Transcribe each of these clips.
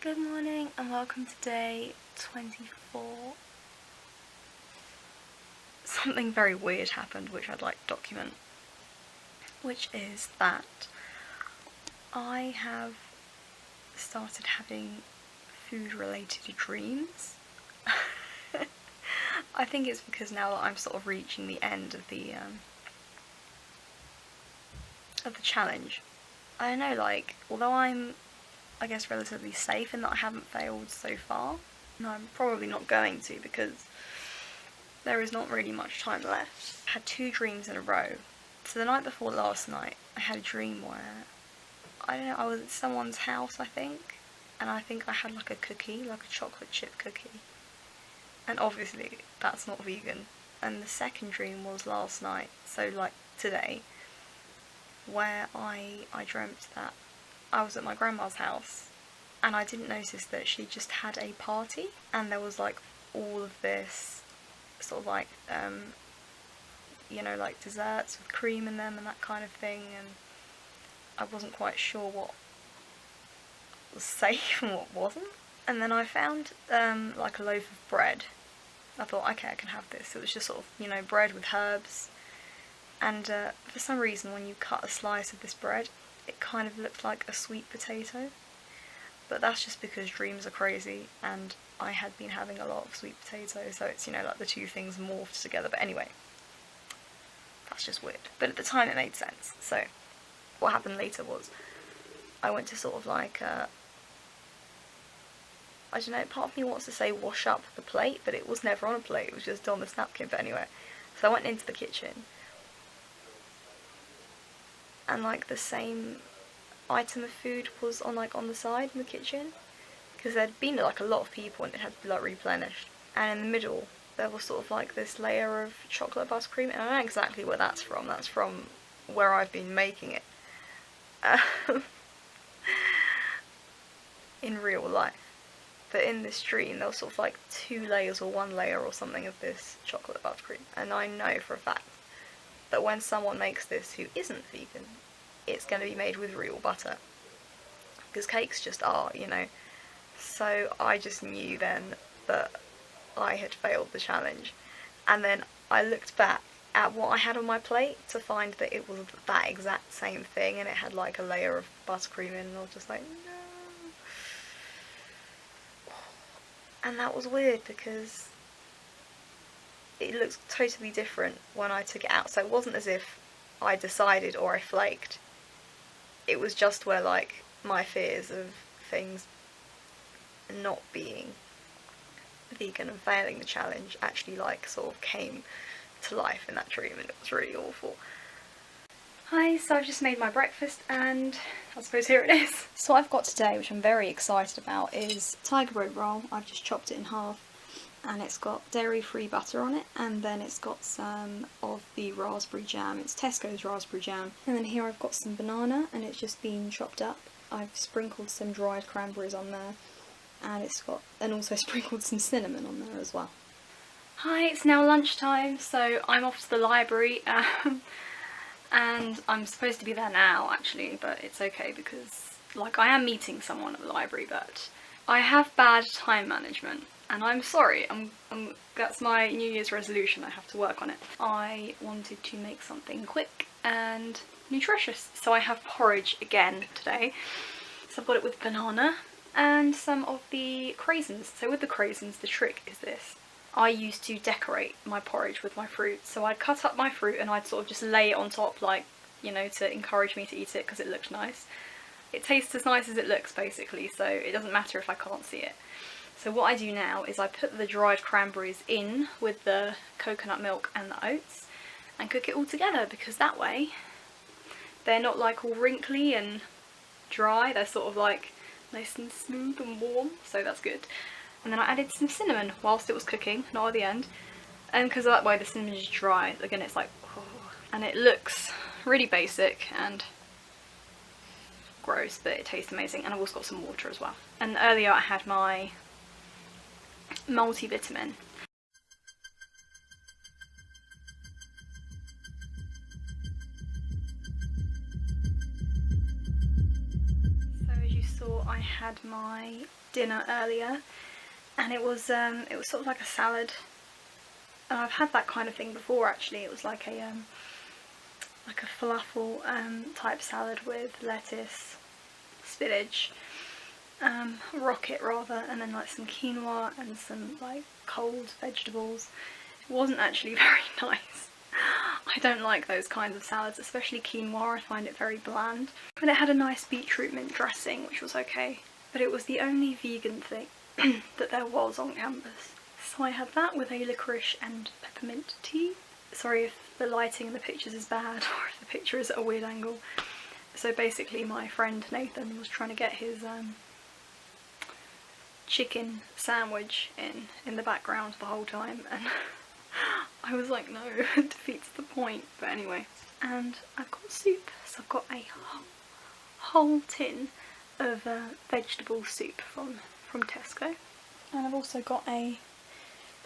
Good morning and welcome to day 24. Something very weird happened which I'd like to document, which is that I have started having food related dreams. I think it's because now that I'm sort of reaching the end of the challenge. I don't know, like, although I'm I guess relatively safe in that I haven't failed so far, and I'm probably not going to because there is not really much time left. I had 2 dreams in a row. So the night before last night, I had a dream where, I don't know, I was at someone's house, I think, and I think I had like a cookie, like a chocolate chip cookie. And obviously that's not vegan. And the second dream was last night, so like today, where I dreamt that I was at my grandma's house and I didn't notice that she just had a party and there was like all of this sort of like like desserts with cream in them and that kind of thing, and I wasn't quite sure what was safe and what wasn't. And then I found like a loaf of bread. I thought, okay, I can have this. It was just sort of, bread with herbs, and for some reason when you cut a slice of this bread it kind of looked like a sweet potato, but that's just because dreams are crazy and I had been having a lot of sweet potato, so it's, like the two things morphed together. But anyway, that's just weird. But at the time it made sense. So what happened later was I went to sort of like, I don't know, part of me wants to say wash up the plate, but it was never on a plate, it was just on this napkin. But anyway, so I went into the kitchen and like the same item of food was on the side in the kitchen, because there'd been like a lot of people and it had to be like replenished, and in the middle there was sort of like this layer of chocolate buttercream, and I don't know exactly where that's from where I've been making it in real life. But in this dream there was sort of like 2 layers or 1 layer or something of this chocolate buttercream, and I know for a fact that when someone makes this who isn't vegan, it's going to be made with real butter, because cakes just are, So I just knew then that I had failed the challenge, and then I looked back at what I had on my plate to find that it was that exact same thing, and it had like a layer of buttercream in, and I was just like, no. And that was weird because it looks totally different when I took it out. So it wasn't as if I decided or I flaked. It was just where like my fears of things not being vegan and failing the challenge actually like sort of came to life in that dream, and it was really awful. Hi, so I've just made my breakfast and I suppose here it is. So what I've got today, which I'm very excited about, is tiger bread roll. I've just chopped it in half, and it's got dairy-free butter on it, and then it's got some of the raspberry jam. It's Tesco's raspberry jam. And then here I've got some banana, and it's just been chopped up. I've sprinkled some dried cranberries on there, and also sprinkled some cinnamon on there as well. Hi, it's now lunchtime, so I'm off to the library, and I'm supposed to be there now actually, but it's okay because I am meeting someone at the library, but I have bad time management. And I'm sorry, that's my New Year's resolution, I have to work on it. I wanted to make something quick and nutritious, so I have porridge again today. So I've got it with banana and some of the craisins. So with the craisins, the trick is this. I used to decorate my porridge with my fruit, so I'd cut up my fruit and I'd sort of just lay it on top, to encourage me to eat it because it looked nice. It tastes as nice as it looks basically, so it doesn't matter if I can't see it. So what I do now is I put the dried cranberries in with the coconut milk and the oats and cook it all together, because that way they're not like all wrinkly and dry, they're sort of like nice and smooth and warm, so that's good. And then I added some cinnamon whilst it was cooking, not at the end, and because that way the cinnamon is dry, again it's like, oh, and it looks really basic and gross, but it tastes amazing. And I've also got some water as well. And earlier I had my multivitamin. So as you saw, I had my dinner earlier, and it was sort of like a salad. And I've had that kind of thing before actually. It was like a falafel type salad with lettuce, spinach, rocket rather, and then like some quinoa and some like cold vegetables. It wasn't actually very nice. I don't like those kinds of salads, especially quinoa. I find it very bland. But it had a nice beetroot mint dressing, which was okay. But it was the only vegan thing that there was on campus. So I had that with a licorice and peppermint tea. Sorry if the lighting in the pictures is bad or if the picture is at a weird angle. So basically my friend Nathan was trying to get his chicken sandwich in the background the whole time, and I was like, no, it defeats the point. But anyway, and I've got soup, so I've got a whole tin of vegetable soup from Tesco, and I've also got a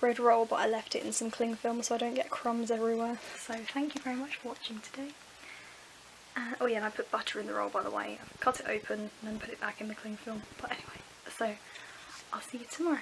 bread roll, but I left it in some cling film so I don't get crumbs everywhere. So thank you very much for watching today. Oh yeah, and I put butter in the roll, by the way. I've cut it open and then put it back in the cling film. But anyway, so I'll see you tomorrow.